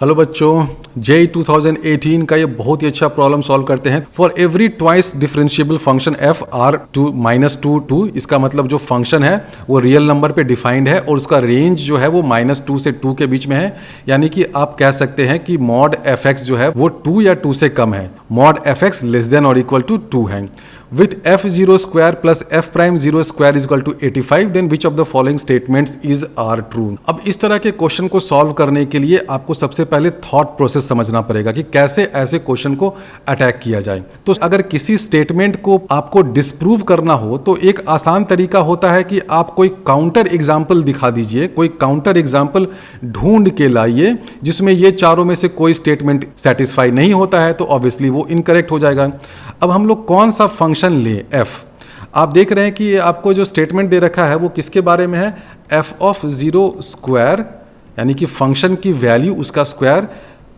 Hello बच्चों, JEE 2018 का ये बहुत ही अच्छा प्रॉब्लम सॉल्व करते हैं। For every twice differentiable function f R to minus two, इसका मतलब जो फंक्शन है वो रियल नंबर पे डिफाइंड है और उसका रेंज जो है वो -2 से 2 के बीच में है। यानी कि आप कह सकते हैं कि मॉड एफ एक्स जो है वो 2 या 2 से कम है। Mod F x less than और इक्वल टू 2 है। With f0 square plus f prime 0 square is equal to 85, then which of the following statements is are true? अब इस तरह के क्वेश्चन को सॉल्व करने के लिए आपको सबसे पहले थॉट प्रोसेस समझना पड़ेगा कि कैसे ऐसे क्वेश्चन को अटैक किया जाए। तो अगर किसी स्टेटमेंट को आपको डिस्प्रूव करना हो तो एक आसान तरीका होता है कि आप कोई काउंटर एग्जाम्पल दिखा दीजिए, कोई काउंटर एग्जाम्पल ढूंढ के लाइए जिसमें ये चारों में से कोई स्टेटमेंट सेटिस्फाई नहीं होता है तो ऑब्वियसली वो इनकरेक्ट हो जाएगा। अब हम लोग कौन सा फंक्शन ले f। आप देख रहे हैं कि आपको जो स्टेटमेंट दे रखा है वो किसके बारे में है, f ऑफ 0 स्क्वायर, यानी कि फंक्शन की वैल्यू उसका स्क्वायर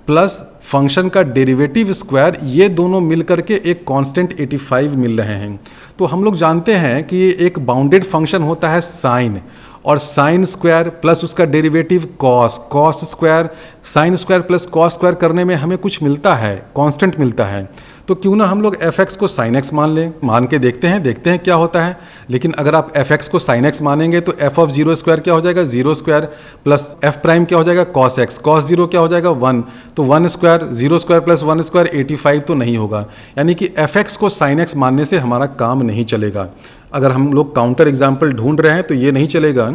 प्लस फंक्शन का डेरिवेटिव स्क्वायर, ये दोनों मिलकर के एक कांस्टेंट 85 मिल रहे हैं। तो हम लोग जानते हैं कि एक बाउंडेड फंक्शन होता है साइन, और साइन स्क्वायर प्लस उसका derivative cos, cos square, sine square plus cos square करने में हमें कुछ मिलता है, कांस्टेंट मिलता है। तो क्यों ना हम लोग एफ एक्स को साइन एक्स मान लें, मान के देखते हैं क्या होता है। लेकिन अगर आप एफ एक्स को साइन एक्स मानेंगे तो एफ ऑफ 0 स्क्वायर क्या हो जाएगा, 0 स्क्वायर प्लस एफ प्राइम क्या हो जाएगा, कॉस एक्स, कॉस 0 क्या हो जाएगा 1, तो 1 स्क्वायर, 0 स्क्वायर प्लस 1 स्क्वायर 85 तो नहीं होगा। यानी कि एफ एक्स को साइन एक्स मानने से हमारा काम नहीं चलेगा। अगर हम लोग काउंटर एग्जाम्पल ढूंढ रहे हैं तो ये नहीं चलेगा।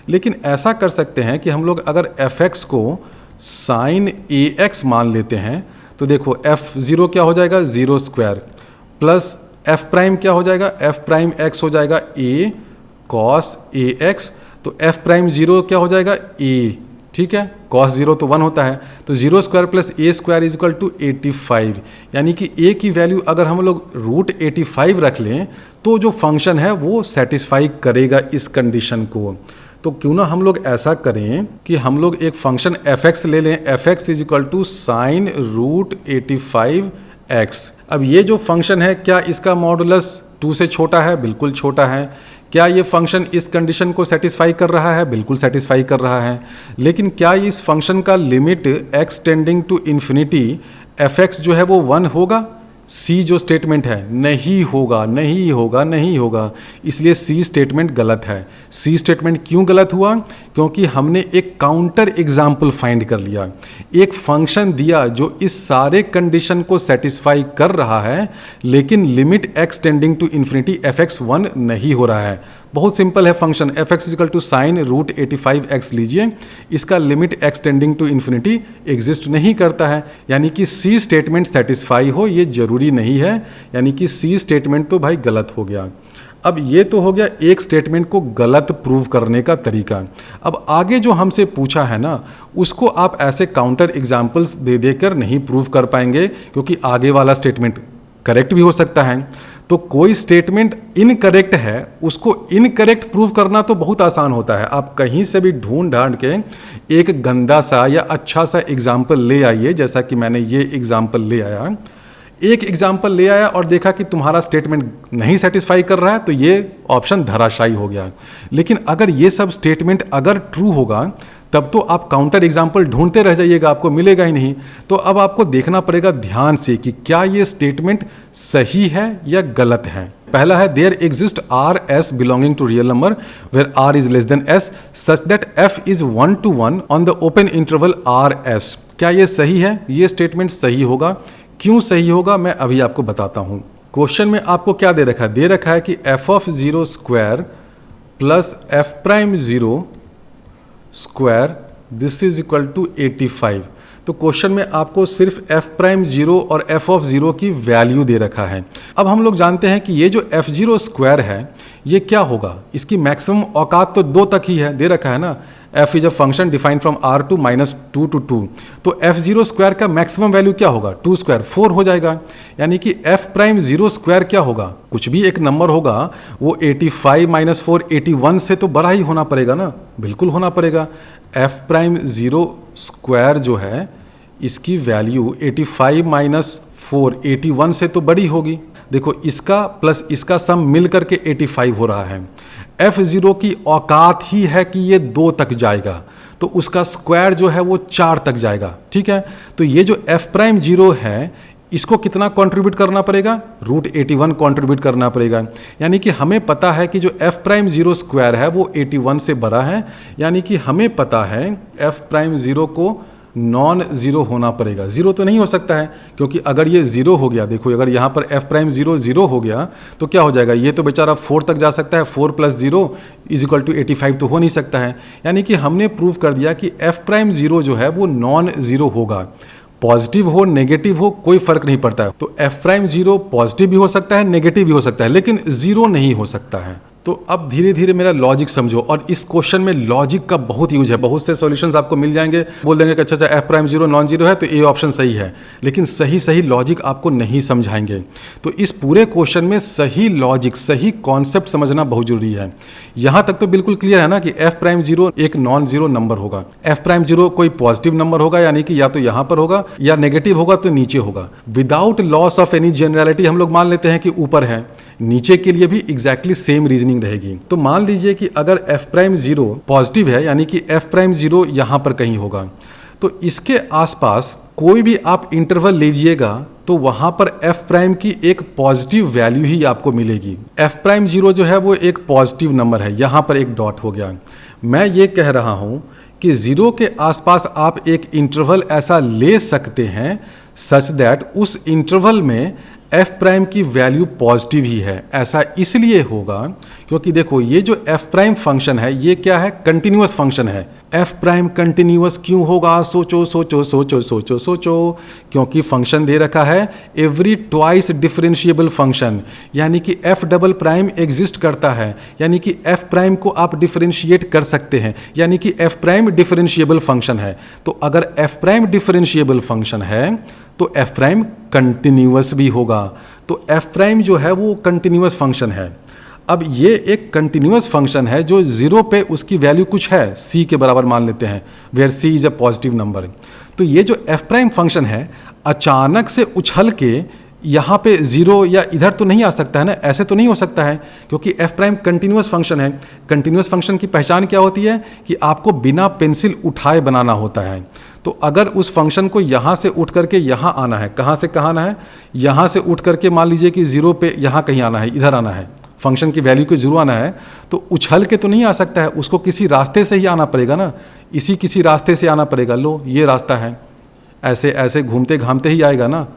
लेकिन ऐसा कर सकते हैं कि हम लोग अगर एफ एक्स को साइन ए एक्स मान लेते हैं तो देखो f0 क्या हो जाएगा, 0 स्क्वायर प्लस f प्राइम क्या हो जाएगा, f प्राइम x हो जाएगा a cos ax, तो f प्राइम 0 क्या हो जाएगा a, ठीक है, cos 0 तो 1 होता है, तो 0 square plus a square is equal to 85। यानी कि a की वैल्यू अगर हम लोग √85 रख लें तो जो फंक्शन है वो सेटिस्फाई करेगा इस कंडीशन को। तो क्यों ना हम लोग ऐसा करें कि हम लोग एक फंक्शन एफ एक्स ले लें, f x is equal to sine √85x। अब ये जो फंक्शन है क्या इसका मॉडुलस 2 से छोटा है, बिल्कुल छोटा है। क्या ये फंक्शन इस कंडीशन को सेटिस्फाई कर रहा है, बिल्कुल सेटिस्फाई कर रहा है। लेकिन क्या इस फंक्शन का limit x tending to infinity f x जो है वो 1 होगा, सी जो स्टेटमेंट है, नहीं होगा, नहीं होगा, नहीं होगा। इसलिए सी स्टेटमेंट गलत है। सी स्टेटमेंट क्यों गलत हुआ, क्योंकि हमने एक काउंटर एग्जाम्पल फाइंड कर लिया, एक फंक्शन दिया जो इस सारे कंडीशन को सेटिस्फाई कर रहा है लेकिन limit x tending to infinity f x 1 नहीं हो रहा है। बहुत सिंपल है function, f x equal to sine √85x लीजिए, इसका limit x tending to infinity exist नहीं करता है। यानी कि सी स्टेटमेंट सेटिस्फाई हो ये जरूरी नहीं है, यानी कि सी स्टेटमेंट तो भाई गलत हो गया। अब ये तो हो गया एक स्टेटमेंट को गलत प्रूव करने का तरीका। अब आगे जो हमसे पूछा है ना उसको आप ऐसे काउंटर एग्जाम्पल्स दे देकर नहीं प्रूव कर पाएंगे, क्योंकि आगे वाला स्टेटमेंट करेक्ट भी हो सकता है। तो कोई स्टेटमेंट इनकरेक्ट है उसको इनकरेक्ट प्रूव करना तो बहुत आसान होता है। आप कहीं से भी ढूंढ ढांड के एक गंदा सा या अच्छा सा एग्जाम्पल ले आइए, जैसा कि मैंने ये एग्जाम्पल ले आया, एक एग्जाम्पल ले आया और देखा कि तुम्हारा स्टेटमेंट नहीं सेटिस्फाई कर रहा है तो ये ऑप्शन धराशायी हो गया। लेकिन अगर ये सब स्टेटमेंट अगर ट्रू होगा तब तो आप काउंटर एग्जाम्पल ढूंढते रह जाइएगा, आपको मिलेगा ही नहीं। तो अब आपको देखना पड़ेगा ध्यान से कि क्या ये स्टेटमेंट सही है या गलत है। पहला है there exist r s belonging to real number where r is less than s such that f is 1 to 1 on the open interval r s. क्या ये सही है, ये स्टेटमेंट सही होगा। क्यों सही होगा मैं अभी आपको बताता हूं। क्वेश्चन में आपको क्या दे रखा है, दे रखा है कि f of 0 square plus f prime 0 square this is equal to 85। तो क्वेश्चन में आपको सिर्फ एफ प्राइम 0 और एफ ऑफ 0 की वैल्यू दे रखा है। अब हम लोग जानते हैं कि ये जो f0 स्क्वायर है ये क्या होगा, इसकी मैक्सिमम औकात तो 2 तक ही है, दे रखा है ना, f is a function defined from r to -2 to 2। तो f0 स्क्वायर का मैक्सिमम वैल्यू क्या होगा, 2 स्क्वायर 4 हो जाएगा। यानी कि f प्राइम 0 स्क्वायर क्या होगा, कुछ भी एक नंबर होगा वो 85 - 4 81 से तो बड़ा ही होना पड़ेगा ना, बिल्कुल होना पड़ेगा। f प्राइम 0 स्क्वायर जो है इसकी वैल्यू 85 - 4 81 से तो बड़ी होगी। देखो इसका प्लस इसका सम मिल करके 85 हो रहा है। f0 की औकात ही है कि ये 2 तक जाएगा, तो उसका स्क्वायर जो है वो 4 तक जाएगा। ठीक है, तो ये जो f'0 है इसको कितना कंट्रीब्यूट करना पड़ेगा, √81 कंट्रीब्यूट करना पड़ेगा। यानी कि हमें पता है कि जो f'0 स्क्वायर है वो 81 से बड़ा है, यानी कि हमें पता है f'0 को नॉन ज़ीरो होना पड़ेगा। ज़ीरो तो नहीं हो सकता है, क्योंकि अगर ये ज़ीरो हो गया, देखो अगर यहाँ पर f'0 ज़ीरो हो गया तो क्या हो जाएगा, ये तो बेचारा 4 तक जा सकता है, 4 + 0 = 85 तो हो नहीं सकता है। यानी कि हमने प्रूव कर दिया कि f'0 जो है वो नॉन ज़ीरो होगा। पॉजिटिव हो नेगेटिव हो कोई फर्क नहीं पड़ता है। तो f'0 पॉजिटिव भी हो सकता है, नेगेटिव भी हो सकता है, लेकिन ज़ीरो नहीं हो सकता है। तो अब धीरे धीरे मेरा लॉजिक समझो, और इस क्वेश्चन में लॉजिक का बहुत यूज है। बहुत से सॉल्यूशंस आपको मिल जाएंगे, बोल देंगे कि अच्छा f'0 नॉन जीरो है तो ए ऑप्शन सही है, लेकिन सही लॉजिक आपको नहीं समझाएंगे। तो इस पूरे क्वेश्चन में सही लॉजिक, सही कॉन्सेप्ट समझना बहुत जरूरी है। यहां तक तो बिल्कुल क्लियर है ना कि f'0 एक नॉन जीरो नंबर होगा। f'0 कोई पॉजिटिव नंबर होगा, यानी कि या तो यहां पर होगा, या नेगेटिव होगा तो नीचे होगा। Without loss of any generality हम लोग मान लेते हैं कि ऊपर है, नीचे के लिए भी एग्जैक्टली सेम रीजनिंग रहेगी। तो मान लीजिए कि अगर f'0 पॉजिटिव है, यानी कि f'0 यहां पर कहीं होगा, तो इसके आसपास कोई भी आप इंटरवल लीजिएगा तो वहां पर f' की एक पॉजिटिव वैल्यू ही आपको मिलेगी। f'0 जो है वो एक पॉजिटिव नंबर है, यहां पर एक डॉट हो गया। मैं ये कह रहा हूं कि 0 के आसपास आप एक इंटरवल ऐसा ले सकते हैं सच दैट उस इंटरवल में f' की वैल्यू पॉजिटिव ही है। ऐसा इसलिए होगा क्योंकि देखो ये जो f' फंक्शन है ये क्या है, कंटिन्यूअस फंक्शन है। f' कंटिन्यूअस क्यों होगा, सोचो सोचो सोचो सोचो सोचो, क्योंकि फंक्शन दे रखा है एवरी ट्वाइस डिफरेंशिएबल फंक्शन, यानी कि f" एग्जिस्ट करता है, यानी कि f' को आप डिफरेंशिएट कर सकते हैं, यानी कि f' डिफरेंशिएबल फंक्शन है। तो अगर f' डिफरेंशिएबल फंक्शन है तो f' कंटिन्यूअस भी होगा। तो f' जो है वो कंटिन्यूअस फंक्शन है। अब ये एक कंटिन्यूअस फंक्शन है जो 0 पे उसकी वैल्यू कुछ है, c के बराबर मान लेते हैं, where c is a positive number. तो ये जो f' फंक्शन है अचानक से उछल के यहाँ पे 0 या इधर तो नहीं आ सकता है ना, ऐसे तो नहीं हो सकता है, क्योंकि f' कंटिन्यूअस फंक्शन है। कंटिन्यूअस फंक्शन की पहचान क्या होती है कि आपको बिना पेंसिल उठाए बनाना होता है। तो अगर उस फंक्शन को यहाँ से उठ करके यहाँ आना है, कहाँ से कहाँ आना है, यहाँ से उठ करके मान लीजिए कि 0 पे यहाँ कहीं आना है, इधर आना है, फंक्शन की वैल्यू को 0 आना है, तो उछल के तो नहीं आ सकता है, उसको किसी रास्ते से ही आना पड़ेगा ना, इसी किसी रास्ते से आना पड़ेगा। लो ये रास्ता है, ऐसे ऐसे घूमते घामते ही आएगा ना।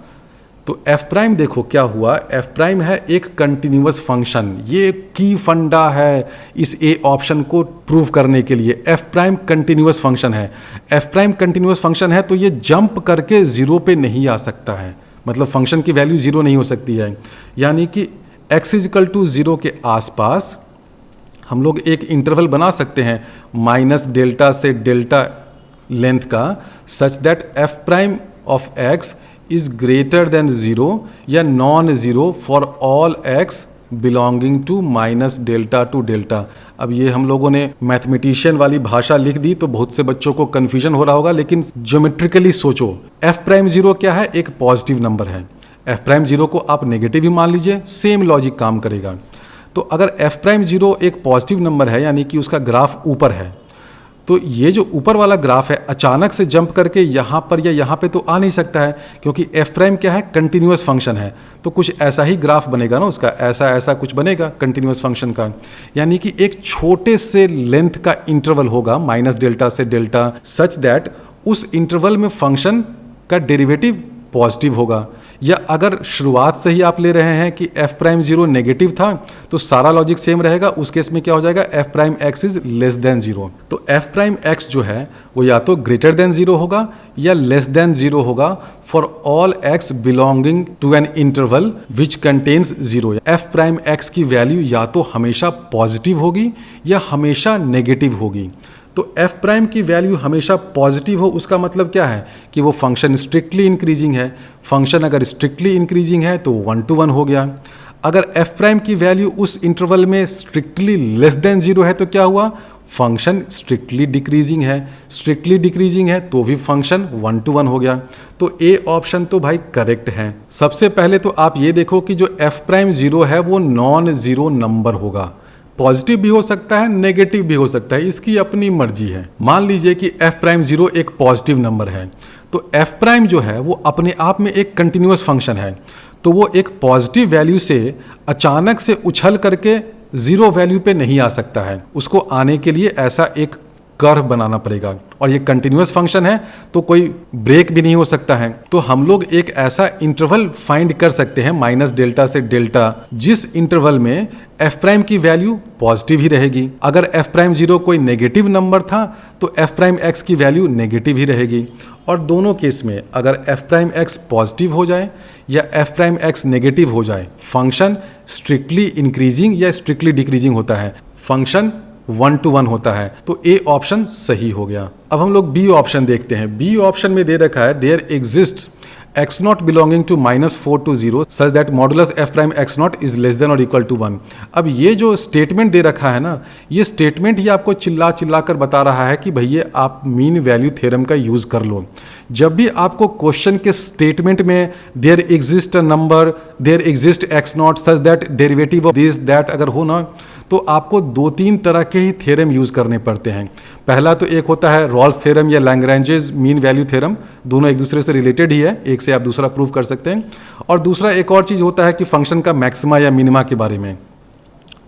तो f' देखो क्या हुआ, f' है एक कंटिन्यूअस फंक्शन। ये की फंडा है इस ए ऑप्शन को प्रूव करने के लिए। f' कंटिन्यूअस फंक्शन है, f' कंटिन्यूअस फंक्शन है तो ये जंप करके 0 पे नहीं आ सकता है, मतलब फंक्शन की वैल्यू 0 नहीं हो सकती है। यानी कि x = 0 के आसपास हम लोग एक इंटरवल बना सकते हैं -डेल्टा से डेल्टा लेंथ का, such that f' of x is greater than 0 या non zero for all x belonging to -delta to delta. अब ये हम लोगों ने मैथमेटिशियन वाली भाषा लिख दी तो बहुत से बच्चों को कन्फ्यूजन हो रहा होगा, लेकिन ज्योमेट्रिकली सोचो। f'0 क्या है, एक पॉजिटिव नंबर है। f'0 को आप नेगेटिव ही मान लीजिए, सेम लॉजिक काम करेगा। तो अगर f'0 एक पॉजिटिव नंबर है, यानी कि उसका ग्राफ ऊपर है, तो ये जो ऊपर वाला ग्राफ है अचानक से जंप करके यहाँ पर या यहाँ पे तो आ नहीं सकता है, क्योंकि f' क्या है, कंटिन्यूअस फंक्शन है। तो कुछ ऐसा ही ग्राफ बनेगा ना उसका, ऐसा ऐसा कुछ बनेगा कंटिन्यूअस फंक्शन का, यानी कि एक छोटे से लेंथ का इंटरवल होगा -डेल्टा से डेल्टा, सच दैट उस इंटरवल में फंक्शन का डेरिवेटिव पॉजिटिव होगा। या अगर शुरुआत से ही आप ले रहे हैं कि f'0 नेगेटिव था तो सारा लॉजिक सेम रहेगा, उस केस में क्या हो जाएगा, f'(x) इज लेस देन 0। तो f'(x) जो है वो या तो ग्रेटर देन 0 होगा या लेस देन 0 होगा for all x belonging to an interval which contains 0। f'(x) की वैल्यू या तो हमेशा पॉजिटिव होगी या हमेशा नेगेटिव होगी। तो f' की वैल्यू हमेशा पॉजिटिव हो, उसका मतलब क्या है कि वो फंक्शन स्ट्रिक्टली इंक्रीजिंग है। फंक्शन अगर स्ट्रिक्टली इंक्रीजिंग है तो 1 to 1 हो गया। अगर f' की वैल्यू उस इंटरवल में स्ट्रिक्टली लेस देन 0 है तो क्या हुआ, फंक्शन स्ट्रिक्टली डिक्रीजिंग है। स्ट्रिक्टली डिक्रीजिंग है तो भी फंक्शन 1 to 1 हो गया। तो ए ऑप्शन तो भाई करेक्ट है। सबसे पहले तो आप ये देखो कि जो f'0 है वो नॉन ज़ीरो नंबर होगा। पॉजिटिव भी हो सकता है, नेगेटिव भी हो सकता है, इसकी अपनी मर्जी है। मान लीजिए कि एफ प्राइम जीरो एक पॉजिटिव नंबर है, तो एफ प्राइम जो है वो अपने आप में एक कंटिन्यूअस फंक्शन है, तो वो एक पॉजिटिव वैल्यू से अचानक से उछल करके जीरो वैल्यू पे नहीं आ सकता है। उसको आने के लिए ऐसा एक कर्व बनाना पड़ेगा, और ये कंटिन्यूअस फंक्शन है तो कोई ब्रेक भी नहीं हो सकता है। तो हम लोग एक ऐसा इंटरवल फाइंड कर सकते हैं माइनस डेल्टा से डेल्टा, जिस इंटरवल में एफ प्राइम की वैल्यू पॉजिटिव ही रहेगी। अगर एफ प्राइम जीरो कोई नेगेटिव नंबर था तो एफ प्राइम एक्स की वैल्यू नेगेटिव ही रहेगी। और दोनों केस में अगर एफ प्राइम एक्स पॉजिटिव हो जाए या एफ प्राइम एक्स नेगेटिव हो जाए, फंक्शन स्ट्रिक्टली इंक्रीजिंग या स्ट्रिक्टली डिक्रीजिंग होता है, फंक्शन 1 to 1 होता है। तो ए ऑप्शन सही हो गया। अब हम लोग बी ऑप्शन देखते हैं। बी ऑप्शन में दे रखा है there exists x not belonging to -4 to 0 such that modulus f prime x not is less than और इक्वल टू 1। अब ये जो स्टेटमेंट दे रखा है ना, ये स्टेटमेंट ही आपको चिल्ला चिल्ला कर बता रहा है कि भैया आप मीन वैल्यू थ्योरम का यूज़ कर लो। जब भी आपको क्वेश्चन के स्टेटमेंट में there exist a number, there exist x not such that derivative of this that अगर हो ना, तो आपको 2-3 तरह के ही थ्योरम यूज़ करने पड़ते हैं। पहला तो एक होता है रॉल्स थ्योरम या लैग्रेंजेस मीन वैल्यू थ्योरम, दोनों एक दूसरे से रिलेटेड ही है, एक से आप दूसरा प्रूव कर सकते हैं। और दूसरा एक और चीज़ होता है कि फंक्शन का मैक्सिमा या मिनिमा के बारे में,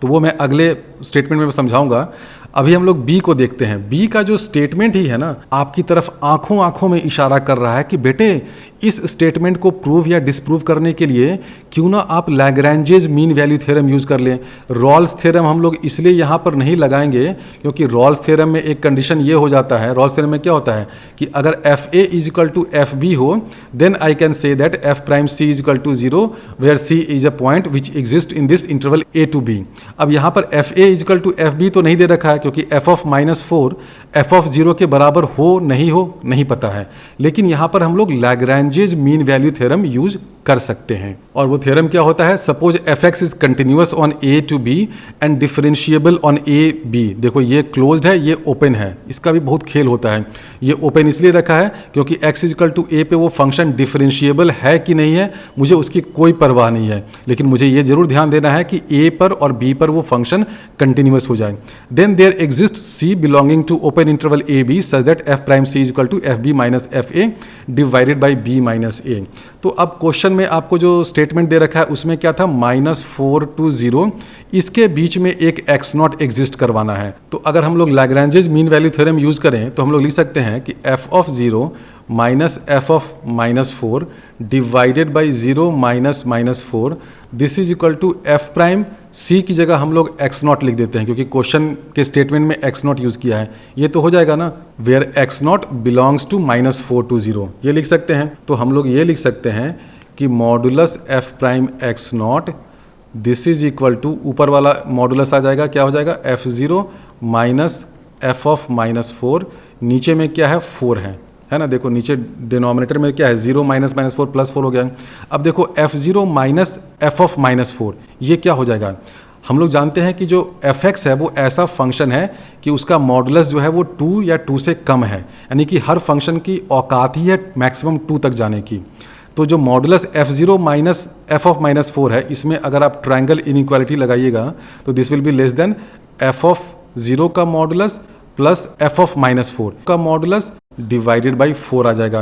तो वो मैं अगले स्टेटमेंट में समझाऊंगा। अभी हम लोग बी को देखते हैं। बी का जो स्टेटमेंट ही है ना, आपकी तरफ आंखों आंखों में इशारा कर रहा है कि बेटे इस स्टेटमेंट को प्रूव या डिसप्रूव करने के लिए क्यों ना आप Lagrange's mean value theorem use कर लें। रॉल्स थ्योरम हम लोग इसलिए यहाँ पर नहीं लगाएंगे क्योंकि रॉल्स थ्योरम में एक कंडीशन ये हो जाता है, रॉल्स थ्योरम में क्या होता है कि अगर F A is equal to F B हो, then I can say that F prime C is equal to 0 where C is a point which exist in this interval A to B. अब यहाँ पर F A is equal to F B तो नहीं दे रखा है, क्योंकि F of -4 F of 0 के बराबर हो नहीं पता है। लेकिन यहाँ पर हम लोग Lagrange's mean value theorem use कर सकते हैं। और वो थ्योरम क्या होता है, suppose f x is continuous on a to b and differentiable on a b. देखो ये क्लोज्ड है, ये ओपन है, इसका भी बहुत खेल होता है। ये ओपन इसलिए रखा है क्योंकि एक्स इज इक्वल टू ए पे वो फंक्शन डिफरेंशिएबल है कि नहीं है मुझे उसकी कोई परवाह नहीं है, लेकिन मुझे ये जरूर ध्यान देना है कि ए पर और बी पर वो फंक्शन कंटिन्यूअस हो जाए। Then there exist C belonging to open interval A B such that F prime C is equal to F B minus F A divided by B minus A. तो अब question में आपको जो statement दे रखा है उसमें क्या था, -4 to 0, इसके बीच में एक x नॉट एग्जिस्ट करवाना है। तो अगर हम लोग Lagrange's mean value theorem use करें तो हम लोग लिख सकते हैं कि f of 0 minus f of -4 divided by 0 minus -4, this is equal to f prime c की जगह हम लोग x नॉट लिख देते हैं क्योंकि क्वेश्चन के स्टेटमेंट में x नॉट यूज़ किया है। ये तो हो जाएगा ना, where x not belongs to -4 to 0, ये लिख सकते हैं। तो हम लोग ये लिख सकते हैं कि modulus f prime x not this is equal to, ऊपर वाला मॉडुलस आ जाएगा, क्या हो जाएगा f0 माइनस एफ ऑफ -4, नीचे में क्या है 4 है ना। देखो नीचे डिनोमिनेटर में क्या है 0 माइनस -4 प्लस 4 हो गया। अब देखो f0 माइनस एफ ऑफ -4 ये क्या हो जाएगा, हम लोग जानते हैं कि जो f(x) है वो ऐसा फंक्शन है कि उसका मॉडुलस जो है वो 2 या 2 से कम है, यानी कि हर फंक्शन की औकात ही है मैक्सिमम 2 तक जाने की। तो जो modulus f0 minus f of -4 है, इसमें अगर आप ट्रायंगल इनइक्वालिटी लगाइएगा तो this will be less then F of 0 का मॉडुलस प्लस एफ ऑफ -4 का मॉडुलस डिवाइडेड बाई 4 आ जाएगा।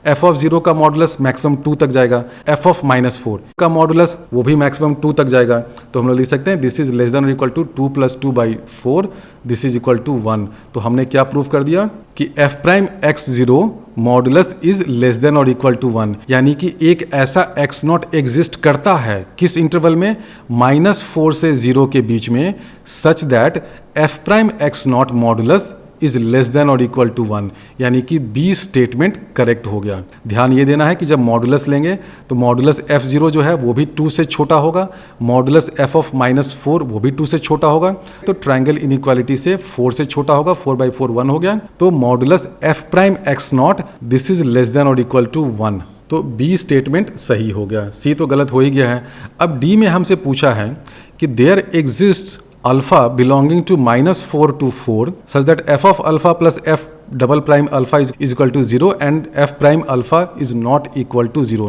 एफ ऑफ 0 का मॉडुलस मैक्सिमम 2 तक जाएगा, एफ ऑफ -4 का मॉडुलस वो भी मैक्सिमम 2 तक जाएगा। तो हम लोग लिख सकते हैं दिस इज लेस देन और equal to 2 + 2/4 this is equal to 1। तो हमने क्या प्रूव कर दिया कि f prime x0 modulus is less than और इक्वल टू 1, यानी कि एक ऐसा x नॉट एग्जिस्ट करता है किस इंटरवल में, -4 से 0 के बीच में, सच that F prime x not modulus is less than और इक्वल टू 1, यानी कि बी स्टेटमेंट करेक्ट हो गया। ध्यान ये देना है कि जब मॉडुलस लेंगे तो मॉडुलस f0 जो है वो भी 2 से छोटा होगा, मॉडुलस f ऑफ -4 वो भी 2 से छोटा होगा, तो ट्रायंगल इनइक्वालिटी से 4 से छोटा होगा, 4/4 1 हो गया। तो modulus f prime x not this is less than और इक्वल टू 1, तो बी स्टेटमेंट सही हो गया, सी तो गलत हो ही गया है। अब डी में हमसे पूछा है कि there exist alpha belonging to -4 to 4 such that f of alpha plus f double prime alpha is equal to 0 and f prime alpha is not equal to 0।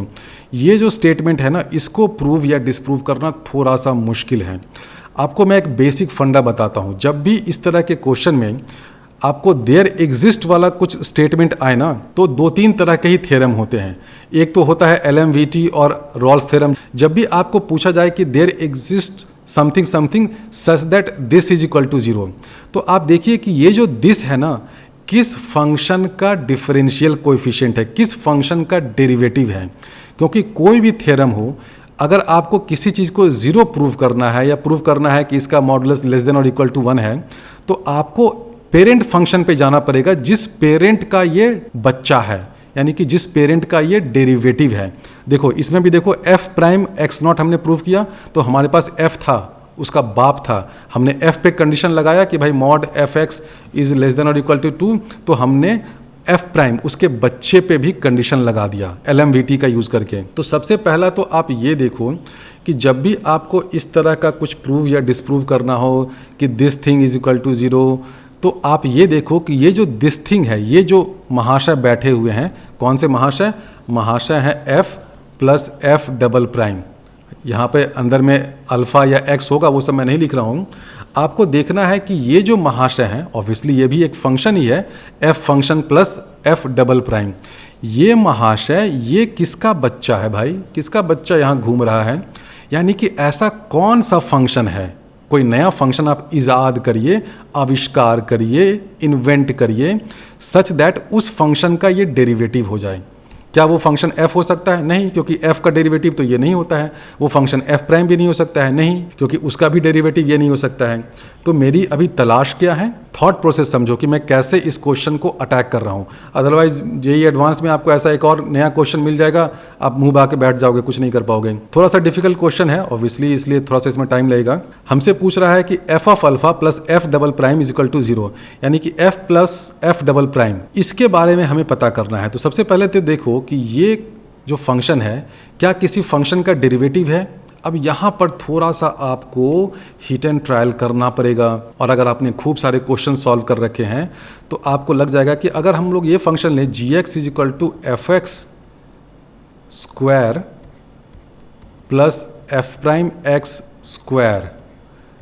ये जो स्टेटमेंट है ना, इसको प्रूव या डिसप्रूव करना थोड़ा सा मुश्किल है। आपको मैं एक बेसिक फंडा बताता हूँ। जब भी इस तरह के क्वेश्चन में आपको देयर एग्जिस्ट वाला कुछ स्टेटमेंट आए ना, तो 2-3 तरह के ही थ्योरम होते हैं। एक तो होता है LMVT और रॉल्स थ्योरम। जब भी आपको पूछा जाए कि there exist something something such that this is equal to 0, तो आप देखिए कि ये जो दिस है ना, किस फंक्शन का डिफरेंशियल कोएफिशिएंट है, किस फंक्शन का डेरिवेटिव है। क्योंकि कोई भी थ्योरम हो, अगर आपको किसी चीज़ को 0 प्रूव करना है या प्रूव करना है कि इसका मॉडुलस लेस देन और इक्वल टू 1 है, तो आपको पेरेंट फंक्शन पे जाना पड़ेगा जिस पेरेंट का ये बच्चा है, यानी कि जिस पेरेंट का ये डेरिवेटिव है। देखो इसमें भी देखो f प्राइम एक्स नॉट हमने प्रूव किया, तो हमारे पास f था, उसका बाप था। हमने f पे कंडीशन लगाया कि भाई mod fx is less than और इक्वल टू 2, तो हमने f प्राइम उसके बच्चे पे भी कंडीशन लगा दिया LMVT का यूज़ करके। तो सबसे पहला तो आप ये देखो कि जब भी आपको इस तरह का कुछ प्रूव या डिसप्रूव करना हो कि this thing is equal to 0, तो आप ये देखो कि ये जो दिस थिंग है, ये जो महाशय बैठे हुए हैं, कौन से महाशय? महाशय है f plus f double prime. यहाँ पे अंदर में अल्फ़ा या x होगा, वो सब मैं नहीं लिख रहा हूँ। आपको देखना है कि ये जो महाशय हैं, ऑब्वियसली ये भी एक फंक्शन ही है, f function plus f double prime. ये महाशय ये किसका बच्चा है भाई? किसका बच्चा यहाँ घूम रहा है? यानी कि ऐसा कौन सा फंक्शन है, कोई नया फंक्शन आप इजाद करिए, आविष्कार करिए, इन्वेंट करिए, सच दैट उस फंक्शन का ये डेरिवेटिव हो जाए। क्या वो फंक्शन f हो सकता है? नहीं, क्योंकि f का डेरिवेटिव तो ये नहीं होता है। वो फंक्शन f प्राइम भी नहीं हो सकता है, नहीं, क्योंकि उसका भी डेरिवेटिव ये नहीं हो सकता है। तो मेरी अभी तलाश क्या है? थॉट प्रोसेस समझो कि मैं कैसे इस क्वेश्चन को अटैक कर रहा हूँ। अदरवाइज जेईई एडवांस में आपको ऐसा एक और नया क्वेश्चन मिल जाएगा, आप मुंह बहा के बैठ जाओगे, कुछ नहीं कर पाओगे। थोड़ा सा डिफिकल्ट क्वेश्चन है ऑब्वियसली, इसलिए थोड़ा सा इसमें टाइम लगेगा। हमसे पूछ रहा है कि f of alpha plus f double prime is equal to 0, यानी कि f plus f double prime, इसके बारे में हमें पता करना है। तो सबसे पहले तो देखो कि ये जो फंक्शन है क्या किसी फंक्शन का डेरिवेटिव है। अब यहाँ पर थोड़ा सा आपको हिट एंड ट्रायल करना pड़ेगा, और अगर आपने खूब सारे क्वेश्चन सॉल्व कर रखे हैं तो आपको लग जाएगा कि अगर हम लोग ये फंक्शन लें gx is equal to f x square plus f prime x square,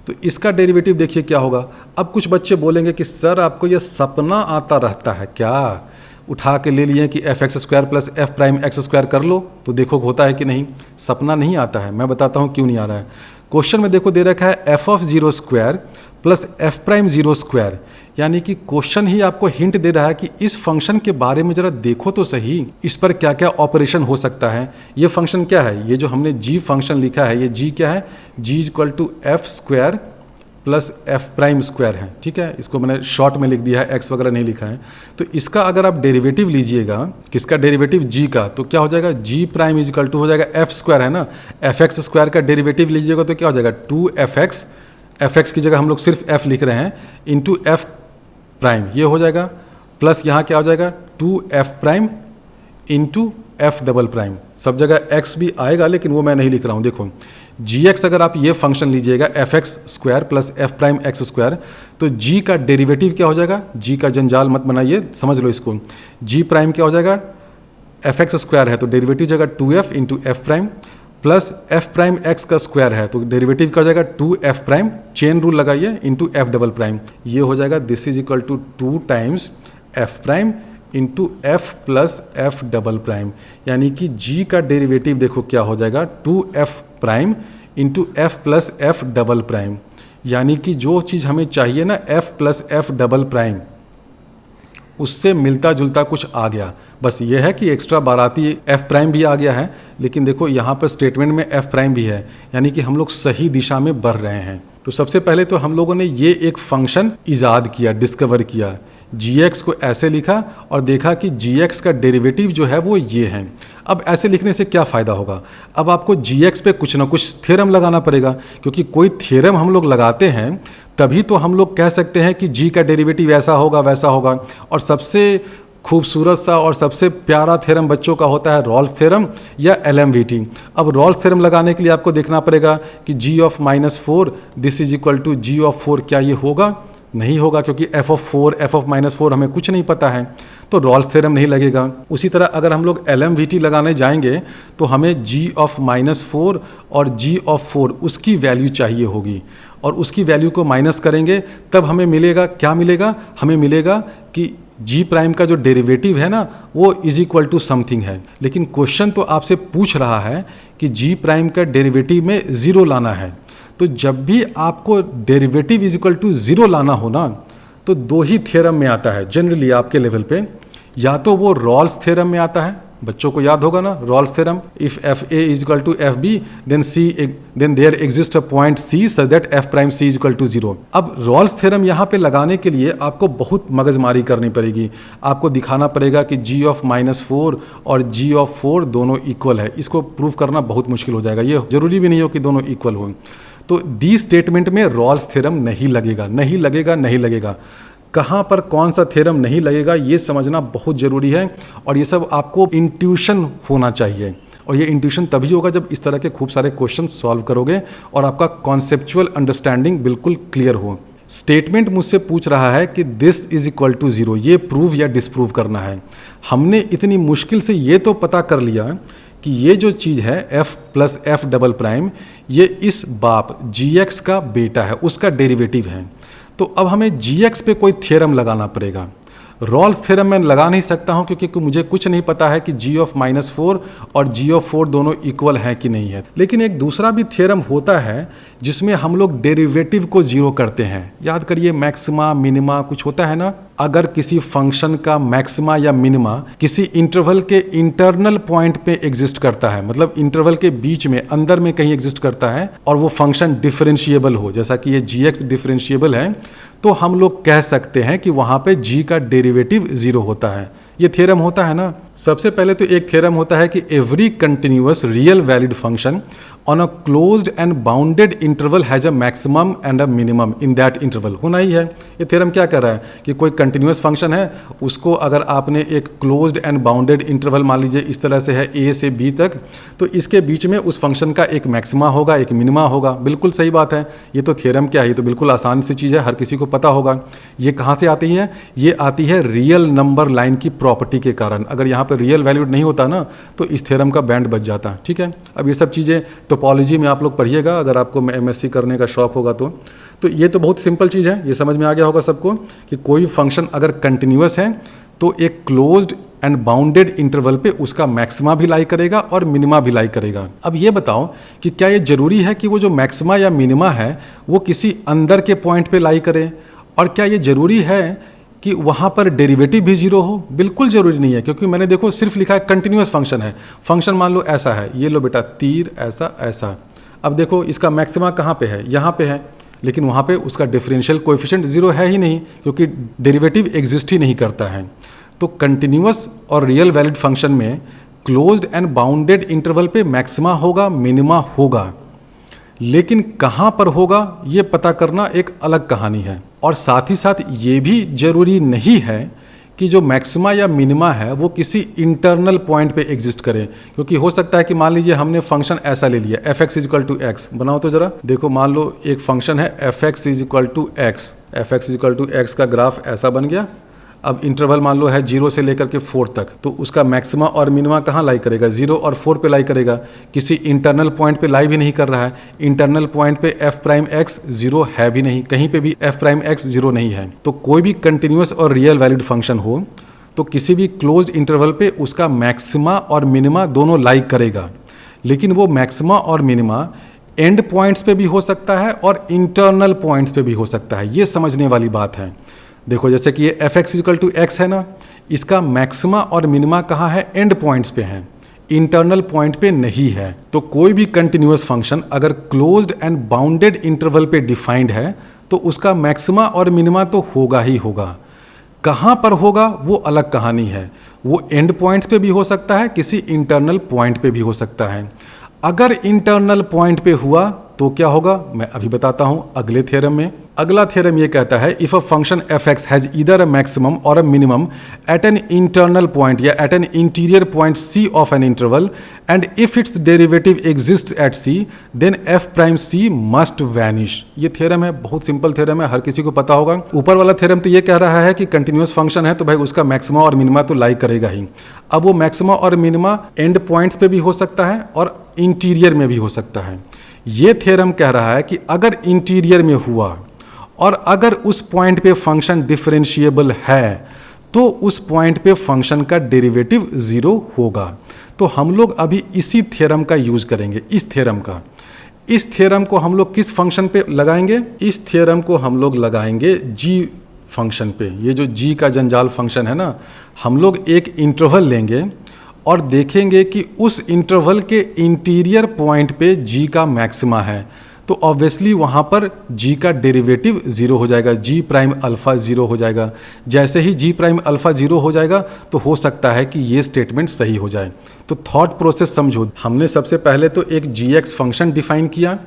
तो इसका डेरिवेटिव देखिए क्या होगा। अब कुछ बच्चे बोलेंगे कि सर आपको ये सपना आता रहता है क्या, उठा के ले लिए कि F x square plus f prime x square कर लो तो देखो होता है कि नहीं। सपना नहीं आता है, मैं बताता हूँ क्यों नहीं आ रहा है। क्वेश्चन में देखो दे रखा है F of 0 square plus f prime 0 square, यानी कि क्वेश्चन ही आपको हिंट दे रहा है कि इस फंक्शन के बारे में जरा देखो तो सही, इस पर क्या क्या ऑपरेशन हो सकता है। ये फंक्शन क्या है? ये जो हमने g फंक्शन लिखा है, ये g क्या है? g is equal to f square plus f prime square है, ठीक है। इसको मैंने शॉर्ट में लिख दिया है, एक्स वगैरह नहीं लिखा है। तो इसका अगर आप डेरिवेटिव लीजिएगा, किसका डेरिवेटिव? जी का, तो क्या हो जाएगा? जी प्राइम इज इक्वल टू हो जाएगा एफ स्क्वायर है ना, एफ एक्स स्क्वायर का डेरिवेटिव लीजिएगा तो क्या हो जाएगा? 2fx, एफ एक्स की जगह हम लोग सिर्फ एफ लिख रहे हैं, इंटू एफ प्राइम, ये हो जाएगा, प्लस यहाँ क्या हो जाएगा? 2f prime into f double prime. सब जगह एक्स भी आएगा लेकिन वो मैं नहीं लिख रहा हूँ। देखो gx अगर आप ये फंक्शन लीजिएगा F x square plus f prime x square, तो g का डेरिवेटिव क्या हो जाएगा? g का जंजाल मत बनाइए, समझ लो इसको। g प्राइम क्या हो जाएगा? एफ एक्स स्क्वायर है तो डेरिवेटिव जाएगा 2f into f prime plus f prime x का स्क्वायर है तो डेरिवेटिव क्या हो जाएगा? 2f प्राइम, चेन रूल लगाइए, इंटू एफ डबल प्राइम। ये हो जाएगा this is equal to 2 times f prime into f plus f double prime, यानी कि g का डेरिवेटिव देखो क्या हो जाएगा? 2f prime into f plus f double prime, यानी कि जो चीज़ हमें चाहिए ना f plus f double prime, उससे मिलता जुलता कुछ आ गया। बस ये है कि एक्स्ट्रा बाराती एफ प्राइम भी आ गया है, लेकिन देखो यहाँ पर स्टेटमेंट में एफ प्राइम भी है, यानी कि हम लोग सही दिशा में बढ़ रहे हैं। तो सबसे पहले तो हम लोगों ने ये एक फंक्शन इजाद किया, डिस्कवर किया, gx को ऐसे लिखा और देखा कि gx का डेरिवेटिव जो है वो ये है। अब ऐसे लिखने से क्या फ़ायदा होगा? अब आपको gx पे कुछ ना कुछ थ्योरम लगाना पड़ेगा, क्योंकि कोई थ्योरम हम लोग लगाते हैं तभी तो हम लोग कह सकते हैं कि g का डेरिवेटिव ऐसा होगा वैसा होगा। और सबसे खूबसूरत सा और सबसे प्यारा थ्योरम बच्चों का होता है रॉल्स थ्योरम या LMVT। अब रॉल्स थ्योरम लगाने के लिए आपको देखना पड़ेगा कि g of -4 this is equal to g of 4, क्या ये होगा? नहीं होगा, क्योंकि f ऑफ 4 f ऑफ -4 हमें कुछ नहीं पता है, तो रॉल्स थ्योरम नहीं लगेगा। उसी तरह अगर हम लोग LMVT लगाने जाएंगे तो हमें g ऑफ -4 और g ऑफ 4 उसकी वैल्यू चाहिए होगी, और उसकी वैल्यू को माइनस करेंगे, तब हमें मिलेगा, क्या मिलेगा, हमें मिलेगा कि जी प्राइम का जो डेरिवेटिव है ना वो इज इक्वल टू समथिंग है। लेकिन क्वेश्चन तो आपसे पूछ रहा है कि जी प्राइम का डेरिवेटिव में ज़ीरो लाना है। तो जब भी आपको derivative is equal to zero लाना हो ना, तो दो ही थ्योरम में आता है जनरली आपके लेवल पे। या तो वो रॉल्स थ्योरम में आता है, बच्चों को याद होगा ना Rolle's theorem, if f A is equal to F b then there exist a point c such that F prime C is equal to zero. अब रॉल्स थ्योरम यहाँ पे लगाने के लिए आपको बहुत मगजमारी करनी पड़ेगी। आपको दिखाना पड़ेगा कि जी ऑफ -4 और जी ऑफ 4 दोनों इक्वल है। इसको प्रूव करना बहुत मुश्किल हो जाएगा, ये जरूरी भी नहीं हो कि दोनों इक्वल हो। तो डी स्टेटमेंट में रॉल्स थ्योरम नहीं लगेगा, नहीं लगेगा, नहीं लगेगा। कहाँ पर कौन सा थ्योरम नहीं लगेगा ये समझना बहुत ज़रूरी है, और ये सब आपको इंट्यूशन होना चाहिए। और ये इंट्यूशन तभी होगा जब इस तरह के खूब सारे क्वेश्चन सॉल्व करोगे और आपका कॉन्सेप्चुअल अंडरस्टैंडिंग बिल्कुल क्लियर हो। स्टेटमेंट मुझसे पूछ रहा है कि this is equal to zero, ये प्रूव या डिसप्रूव करना है। हमने इतनी मुश्किल से ये तो पता कर लिया कि ये जो चीज़ है f plus f double prime, ये इस बाप gx का बेटा है, उसका डेरिवेटिव है। तो अब हमें gx पे कोई थ्योरम लगाना पड़ेगा। रॉल्स थ्योरम मैं लगा नहीं सकता हूं क्योंकि मुझे कुछ नहीं पता है कि g ऑफ -4 और g ऑफ 4 दोनों इक्वल हैं कि नहीं है। लेकिन एक दूसरा भी थ्योरम होता है जिसमें हम लोग डेरिवेटिव को जीरो करते हैं। याद करिए, मैक्सिमा मिनिमा कुछ होता है ना। अगर किसी फंक्शन का मैक्सिमा या मिनिमा किसी इंटरवल के इंटरनल पॉइंट पे एग्जिस्ट करता है, मतलब इंटरवल के बीच में अंदर में कहीं एग्जिस्ट करता है, और वो फंक्शन डिफरेंशिएबल हो, जैसा कि ये gx डिफरेंशिएबल है, तो हम लोग कह सकते हैं कि वहां पे g का डेरिवेटिव जीरो होता है। ये थ्योरम होता है ना। सबसे पहले तो एक थ्योरम होता है कि every continuous real valid function on a closed end bounded interval has a maximum and a minimum in that interval. होना ही है। ये थ्योरम क्या कर रहा है कि कोई कंटिन्यूअस फंक्शन है, उसको अगर आपने एक क्लोज्ड एंड बाउंडेड इंटरवल मान लीजिए इस तरह से है a से b तक, तो इसके बीच में उस फंक्शन का एक मैक्सिमा होगा, एक मिनिमा होगा। बिल्कुल सही बात है। ये तो थ्योरम क्या है, ये तो बिल्कुल आसान सी चीज़ है, हर किसी को पता होगा। ये कहाँ से आती है? ये आती है रियल नंबर लाइन की प्रॉपर्टी के कारण। अगर यहाँ पर रियल वैल्यूड नहीं होता ना तो इस थ्योरम का बैंड बच जाता। ठीक है। अब ये सब चीज़ें टोपोलॉजी में आप लोग पढ़िएगा अगर आपको MSc करने का शौक होगा तो ये तो बहुत सिंपल चीज़ है, ये समझ में आ गया होगा सबको कि कोई फंक्शन अगर कंटिन्यूअस है तो एक क्लोज्ड एंड बाउंडेड इंटरवल पे उसका मैक्सिमा भी लाई करेगा और मिनिमा भी लाई करेगा। अब ये बताओ कि क्या ये जरूरी है कि वो जो मैक्सिमा या मिनिमा है वो किसी अंदर के पॉइंट पे लाई करे, और क्या ये जरूरी है कि वहाँ पर डेरिवेटिव भी जीरो हो? बिल्कुल ज़रूरी नहीं है, क्योंकि मैंने देखो सिर्फ लिखा है कंटिन्यूअस फंक्शन है। फंक्शन मान लो ऐसा है, ये लो बेटा तीर ऐसा ऐसा। अब देखो इसका मैक्सिमा कहाँ पे है? यहाँ पे है, लेकिन वहाँ पे उसका डिफरेंशियल कोएफिशिएंट जीरो है ही नहीं, क्योंकि डेरिवेटिव एग्जिस्ट ही नहीं करता है। तो कंटिन्यूअस और रियल वैलिड फंक्शन में क्लोज्ड एंड बाउंडेड इंटरवल पे मैक्सिमा होगा, मिनिमा होगा, लेकिन कहाँ पर होगा ये पता करना एक अलग कहानी है। और साथ ही साथ ये भी जरूरी नहीं है कि जो मैक्सिमा या मिनिमा है वो किसी इंटरनल पॉइंट पे एग्जिस्ट करे, क्योंकि हो सकता है कि मान लीजिए हमने फंक्शन ऐसा ले लिया f(x = x), बनाओ तो जरा देखो, मान लो एक फंक्शन है f(x = x), f(x = x) का ग्राफ ऐसा बन गया। अब इंटरवल मान लो है 0 से लेकर के 4 तक, तो उसका मैक्सिमा और मिनिमा कहाँ लाई करेगा? 0 और 4 पे लाई करेगा, किसी इंटरनल पॉइंट पे लाई भी नहीं कर रहा है। इंटरनल पॉइंट पे f'(x) 0 है भी नहीं, कहीं पे भी f'(x) 0 नहीं है। तो कोई भी कंटिन्यूअस और रियल वैलिड फंक्शन हो तो किसी भी क्लोज्ड इंटरवल पे उसका मैक्सिमा और मिनिमा दोनों लाई करेगा, लेकिन वो मैक्सिमा और मिनिमा एंड पॉइंट्स पे भी हो सकता है और इंटरनल पॉइंट्स पे भी हो सकता है। ये समझने वाली बात है। देखो जैसे कि ये f(x = x) है ना, इसका मैक्सिमा और मिनिमा कहाँ है? एंड पॉइंट्स पे हैं, इंटरनल पॉइंट पे नहीं है। तो कोई भी कंटिन्यूअस फंक्शन अगर क्लोज्ड एंड बाउंडेड इंटरवल पे डिफाइंड है तो उसका मैक्सिमा और मिनिमा तो होगा ही होगा। कहाँ पर होगा वो अलग कहानी है। वो एंड पॉइंट्स पे भी हो सकता है, किसी इंटरनल पॉइंट पे भी हो सकता है। अगर इंटरनल पॉइंट पे हुआ तो क्या होगा मैं अभी बताता हूं अगले थ्योरम में। अगला थ्योरम ये कहता है if a function f(x) has either a maximum और a minimum at an internal point या at an interior point c of an interval and if its derivative exist at c then f'(c) must vanish. ये theorem है, बहुत simple theorem है, हर किसी को पता होगा। ऊपर वाला थ्योरम तो ये कह रहा है कि कंटिन्यूअस फंक्शन है तो भाई उसका मैक्सिमा और मिनिमा तो लाई करेगा ही। अब वो मैक्सिमा और मिनिमा एंड पॉइंट्स पे भी हो सकता है और इंटीरियर में भी हो सकता है। ये थ्योरम कह रहा है कि अगर इंटीरियर में हुआ और अगर उस पॉइंट पे फंक्शन डिफरेंशिएबल है तो उस पॉइंट पे फंक्शन का डेरिवेटिव 0 होगा। तो हम लोग अभी इसी थ्योरम का यूज करेंगे। इस थ्योरम को हम लोग किस फंक्शन पे लगाएंगे? इस थ्योरम को हम लोग लगाएंगे g फंक्शन पे। ये जो g का जंजाल फंक्शन है ना, हम लोग एक इंटरवल लेंगे और देखेंगे कि उस इंटरवल के इंटीरियर पॉइंट पे g का मैक्सिमा है, तो ऑब्वियसली वहाँ पर g का डेरिवेटिव 0 हो जाएगा, g प्राइम अल्फ़ा 0 हो जाएगा। जैसे ही g प्राइम अल्फ़ा 0 हो जाएगा तो हो सकता है कि ये स्टेटमेंट सही हो जाए। तो थॉट प्रोसेस समझो। हमने सबसे पहले तो एक gx फंक्शन डिफाइन किया।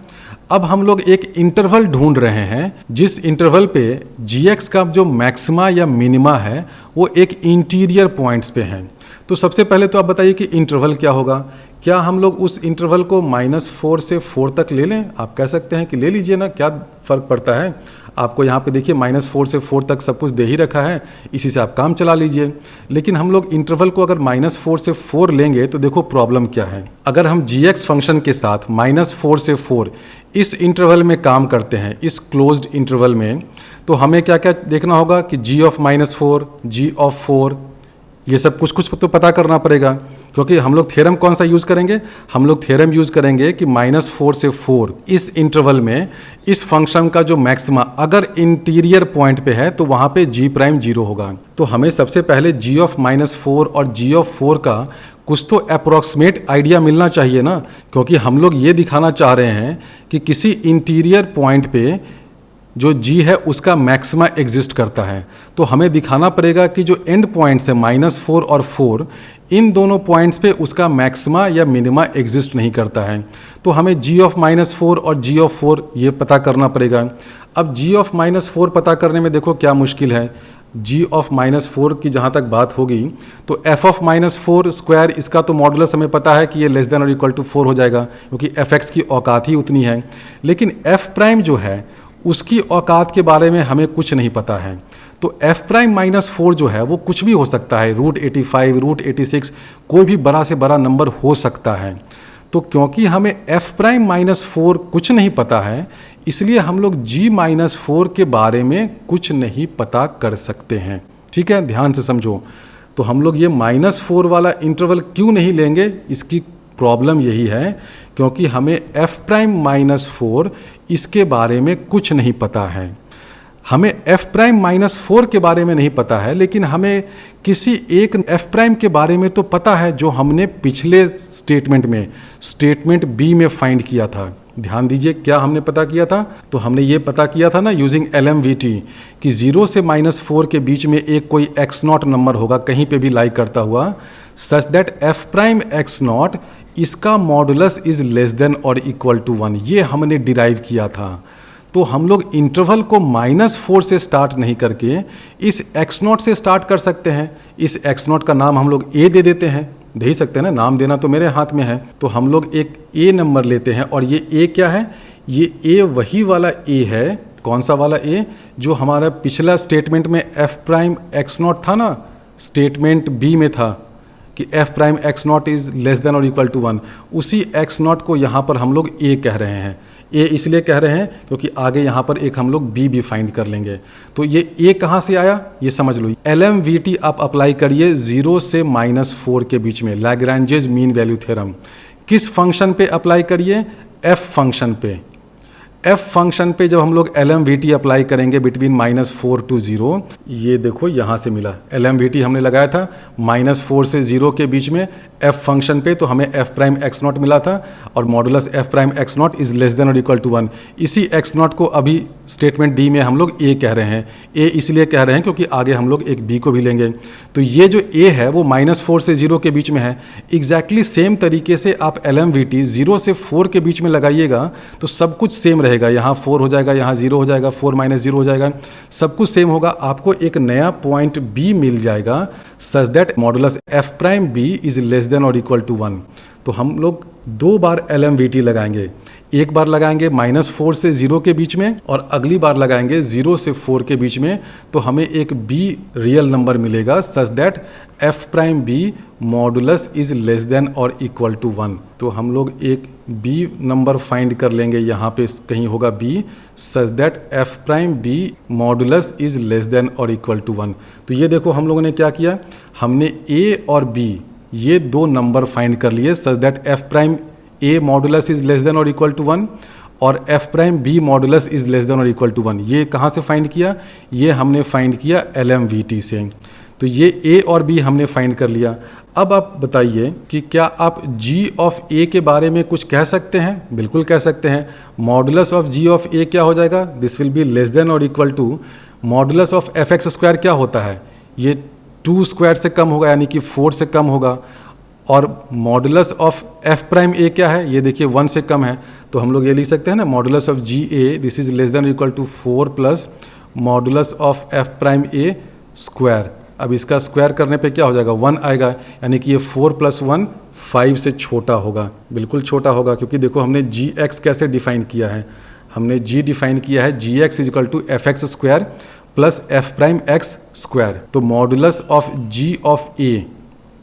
अब हम लोग एक इंटरवल ढूंढ रहे हैं जिस इंटरवल पे gx का जो मैक्सिमा या मिनिमा है वो एक इंटीरियर पॉइंट्स पे है। तो सबसे पहले तो आप बताइए कि इंटरवल क्या होगा। क्या हम लोग उस इंटरवल को -4 से 4 तक ले लें? आप कह सकते हैं कि ले लीजिए ना, क्या फ़र्क पड़ता है। आपको यहाँ पे देखिए -4 से 4 तक सब कुछ दे ही रखा है, इसी से आप काम चला लीजिए। लेकिन हम लोग इंटरवल को अगर -4 से 4 लेंगे तो देखो प्रॉब्लम क्या है। अगर हम gx फंक्शन के साथ -4 से 4 इस इंटरवल में काम करते हैं, इस क्लोज्ड इंटरवल में, तो हमें क्या क्या देखना होगा कि g ऑफ -4, g ऑफ 4, ये सब कुछ तो पता करना पड़ेगा। क्योंकि हम लोग थ्योरम कौन सा यूज़ करेंगे? हम लोग थ्योरम यूज़ करेंगे कि -4 से 4 इस इंटरवल में इस फंक्शन का जो मैक्सिमा अगर इंटीरियर पॉइंट पे है तो वहाँ पे g प्राइम 0 होगा। तो हमें सबसे पहले g ऑफ -4 और g ऑफ 4 का कुछ तो अप्रॉक्सीमेट आइडिया मिलना चाहिए ना, क्योंकि हम लोग ये दिखाना चाह रहे हैं कि किसी इंटीरियर पॉइंट पे जो g है उसका मैक्सिमा एग्जिस्ट करता है। तो हमें दिखाना पड़ेगा कि जो एंड पॉइंट्स है -4 और 4, इन दोनों पॉइंट्स पे उसका मैक्सिमा या मिनिमा एग्जिस्ट नहीं करता है। तो हमें g ऑफ -4 और g ऑफ 4 ये पता करना पड़ेगा। अब g ऑफ -4 पता करने में देखो क्या मुश्किल है। g ऑफ -4 की जहाँ तक बात होगी तो f ऑफ -4 स्क्वायर, इसका तो मॉडुलस हमें पता है कि ये लेस देन और इक्वल टू 4 हो जाएगा, क्योंकि fx की औकात ही उतनी है। लेकिन f प्राइम जो है उसकी औकात के बारे में हमें कुछ नहीं पता है। तो f प्राइम -4 जो है वो कुछ भी हो सकता है, √85, √86, कोई भी बड़ा से बड़ा नंबर हो सकता है। तो क्योंकि हमें f प्राइम -4 कुछ नहीं पता है, इसलिए हम लोग g-4 के बारे में कुछ नहीं पता कर सकते हैं। ठीक है, ध्यान से समझो। तो हम लोग ये -4 वाला इंटरवल क्यों नहीं लेंगे, इसकी प्रॉब्लम यही है क्योंकि हमें f प्राइम -4 इसके बारे में कुछ नहीं पता है। हमें f प्राइम -4 के बारे में नहीं पता है, लेकिन हमें किसी एक f प्राइम के बारे में तो पता है जो हमने पिछले स्टेटमेंट में, स्टेटमेंट b में फाइंड किया था। ध्यान दीजिए क्या हमने पता किया था। तो हमने ये पता किया था ना यूजिंग LMVT कि 0 से -4 के बीच में एक कोई x0 नंबर होगा कहीं पे भी लाई करता हुआ, सच दैट f प्राइम x0 इसका मॉडुलस इज लेस देन और इक्वल टू 1। ये हमने डिराइव किया था। तो हम लोग इंटरवल को -4 से स्टार्ट नहीं करके इस x0 से स्टार्ट कर सकते हैं। इस x0 का नाम हम लोग a दे देते हैं, दे ही सकते हैं ना, नाम देना तो मेरे हाथ में है। तो हम लोग एक a नंबर लेते हैं और ये a क्या है? ये a वही वाला a है। कौन सा वाला a? जो हमारा पिछला स्टेटमेंट में f प्राइम x0 था ना, स्टेटमेंट b में था कि f prime x0 is less than और इक्वल टू 1। उसी x0 को यहाँ पर हम लोग a कह रहे हैं। a इसलिए कह रहे हैं क्योंकि आगे यहाँ पर एक हम लोग b भी फाइंड कर लेंगे। तो ये a कहाँ से आया ये समझ लो। LMVT आप अप्लाई करिए 0 से -4 के बीच में, लैग्रैंजेस मीन वैल्यू थ्योरम। किस फंक्शन पे अप्लाई करिए? f फंक्शन पे। f फंक्शन पे जब हम लोग LMVT अप्लाई करेंगे बिटवीन -4 to 0, ये देखो यहाँ से मिला। LMVT हमने लगाया था -4 से 0 के बीच में f फंक्शन पे, तो हमें f प्राइम x0 मिला था और modulus f prime x0 is less than और इक्वल टू 1। इसी x0 को अभी स्टेटमेंट डी में हम लोग a कह रहे हैं। a इसलिए कह रहे हैं क्योंकि आगे हम लोग एक b को भी लेंगे। तो ये जो a है वो -4 से 0 के बीच में है। एग्जैक्टली सेम तरीके से आप LMVT 0 से 4 के बीच में लगाइएगा तो सब कुछ सेम रहेगा। यहाँ 4 हो जाएगा, यहाँ 0 हो जाएगा, 4 - 0 हो जाएगा, सब कुछ सेम होगा। आपको एक नया पॉइंट b मिल जाएगा सच that modulus f prime b is less than और इक्वल टू 1। तो हम लोग 2 बार LMVT लगाएंगे। एक बार लगाएंगे -4 से 0 के बीच में और अगली बार लगाएंगे 0 से 4 के बीच में, तो हमें एक B रियल नंबर मिलेगा such that f'(b) modulus is less than और इक्वल टू 1। तो हम लोग एक B नंबर फाइंड कर लेंगे, यहाँ पे कहीं होगा B such that f'(b) modulus is less than और इक्वल टू 1। तो ये देखो हम लोगों ने क्या किया, हमने A और B ये 2 नंबर फाइंड कर लिए such that f'(a) modulus is less than और इक्वल टू 1 और f'(b) modulus is less than और इक्वल टू 1। ये कहाँ से फाइंड किया, ये हमने फाइंड किया LMVT से। तो ये A और B हमने फाइंड कर लिया। अब आप बताइए कि क्या आप G ऑफ A के बारे में कुछ कह सकते हैं? बिल्कुल कह सकते हैं। Modulus of G of A क्या हो जाएगा, this will be less than और equal to modulus of fx square क्या होता है, ये 2 स्क्वायर से कम होगा यानी कि 4 से कम होगा। और मॉडुलस ऑफ f'(a) क्या है, ये देखिए 1 से कम है, तो हम लोग ये लिख सकते हैं ना modulus of GA this is less than और equal to 4 plus modulus of f'(a) square. अब इसका स्क्वायर करने पे क्या हो जाएगा, 1 आएगा, यानी कि ये 4 + 1 5 से छोटा होगा, बिल्कुल छोटा होगा। क्योंकि देखो हमने gx कैसे डिफाइन किया है, हमने g डिफाइन किया है gx is equal to fx square plus f'(x) square. तो modulus of g of a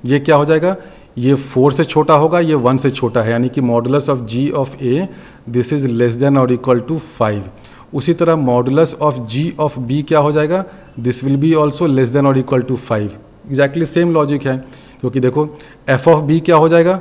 ये क्या हो जाएगा, ये 4 से छोटा होगा, ये 1 से छोटा है, यानी कि modulus of g of a this is less than और इक्वल टू 5। उसी तरह modulus of g of b क्या हो जाएगा, this will be also less than और equal to 5। Exactly same logic है, क्योंकि देखो f ऑफ b क्या हो जाएगा,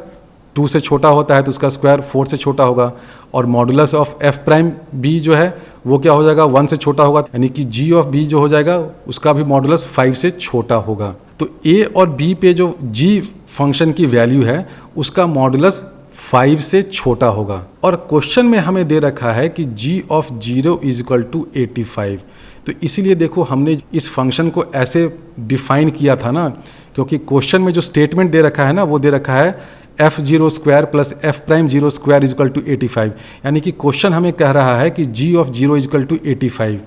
2 से छोटा होता है तो उसका स्क्वायर 4 से छोटा होगा, और मॉडुलस ऑफ f'(b) जो है वो क्या हो जाएगा, 1 से छोटा होगा, यानी कि g ऑफ b जो हो जाएगा उसका भी मॉडुलस 5 से छोटा होगा। तो a और b पे जो g फंक्शन की वैल्यू है उसका मॉडुलस 5 से छोटा होगा। और क्वेश्चन में हमें दे रखा है कि g of 0 is equal to 85। तो इसीलिए देखो हमने इस फंक्शन को ऐसे डिफाइन किया था ना, क्योंकि क्वेश्चन में जो स्टेटमेंट दे रखा है ना वो दे रखा है f0 square plus f'0 square is equal to 85, यानी कि क्वेश्चन हमें कह रहा है कि g of 0 is equal to 85,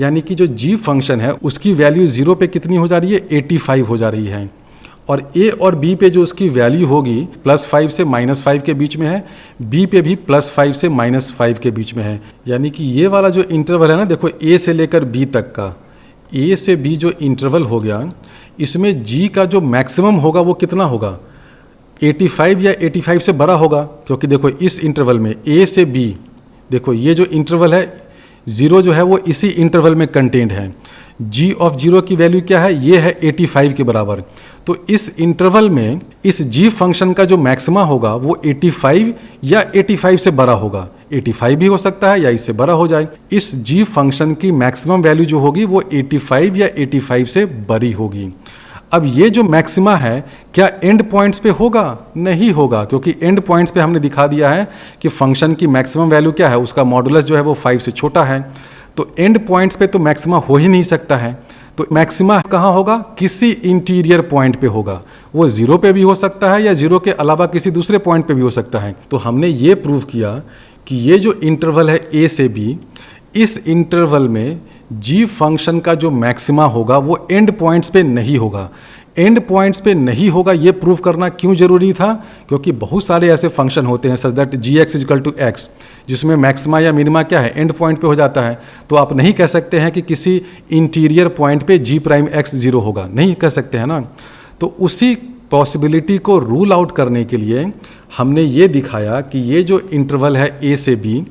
यानी कि जो g फंक्शन है उसकी वैल्यू 0 पे कितनी हो जा रही है, 85 हो जा रही है। और a और b पे जो उसकी वैल्यू होगी +5 से -5 के बीच में है, b पे भी +5 से -5 के बीच में है। यानी कि ये वाला जो इंटरवल है ना, देखो a से लेकर b तक का, a से b जो इंटरवल हो गया, इसमें g का जो मैक्सिमम होगा वो कितना होगा, 85 या 85 से बड़ा होगा। क्योंकि देखो इस इंटरवल में a से b, देखो ये जो इंटरवल है 0 जो है वो इसी इंटरवल में कंटेंट है। g ऑफ 0 की वैल्यू क्या है, ये है 85 के बराबर। तो इस इंटरवल में इस g फंक्शन का जो मैक्सिमा होगा वो 85 या 85 से बड़ा होगा, 85 भी हो सकता है या इससे बड़ा हो जाए। इस g फंक्शन की मैक्सिमम वैल्यू जो होगी वो 85 या 85 से बड़ी होगी। अब ये जो मैक्सिमा है क्या एंड पॉइंट्स पे होगा, नहीं होगा, क्योंकि एंड पॉइंट्स पे हमने दिखा दिया है कि फंक्शन की मैक्सिमम वैल्यू क्या है, उसका मॉडुलस जो है वो 5 से छोटा है। तो एंड पॉइंट्स पे तो मैक्सिमा हो ही नहीं सकता है। तो मैक्सिमा कहाँ होगा, किसी इंटीरियर पॉइंट पे होगा, वो 0 पे भी हो सकता है या 0 के अलावा किसी दूसरे पॉइंट पे भी हो सकता है। तो हमने ये प्रूव किया कि ये जो इंटरवल है a से b, इस इंटरवल में g फंक्शन का जो मैक्सिमा होगा वो एंड पॉइंट्स पे नहीं होगा। एंड पॉइंट्स पे नहीं होगा ये प्रूव करना क्यों जरूरी था, क्योंकि बहुत सारे ऐसे फंक्शन होते हैं such that gx is equal to x, जिसमें मैक्सिमा या मिनिमा क्या है, एंड पॉइंट पे हो जाता है। तो आप नहीं कह सकते हैं कि किसी इंटीरियर पॉइंट पे g'(x) 0 होगा, नहीं कह सकते हैं ना। तो उसी पॉसिबिलिटी को रूल आउट करने के लिए हमने ये दिखाया कि ये जो इंटरवल है a से b,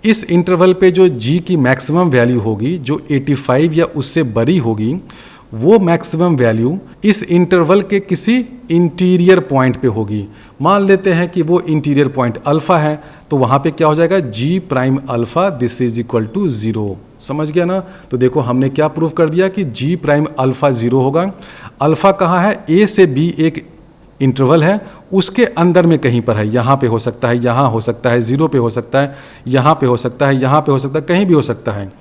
इस इंटरवल पे जो g की मैक्सिमम वैल्यू होगी जो 85 या उससे बड़ी होगी, वो मैक्सिमम वैल्यू इस इंटरवल के किसी इंटीरियर पॉइंट पे होगी। मान लेते हैं कि वो इंटीरियर पॉइंट अल्फा है, तो वहाँ पे क्या हो जाएगा, g'(α) this is equal to 0। समझ गया ना। तो देखो हमने क्या प्रूव कर दिया कि g'(α) 0 होगा। अल्फा कहाँ है, a से b एक इंटरवल है, उसके अंदर में कहीं पर है, यहाँ पे हो सकता है, यहाँ हो सकता है, 0 पे हो सकता है, यहाँ पे हो सकता है, यहाँ पे हो सकता है, कहीं भी हो सकता है।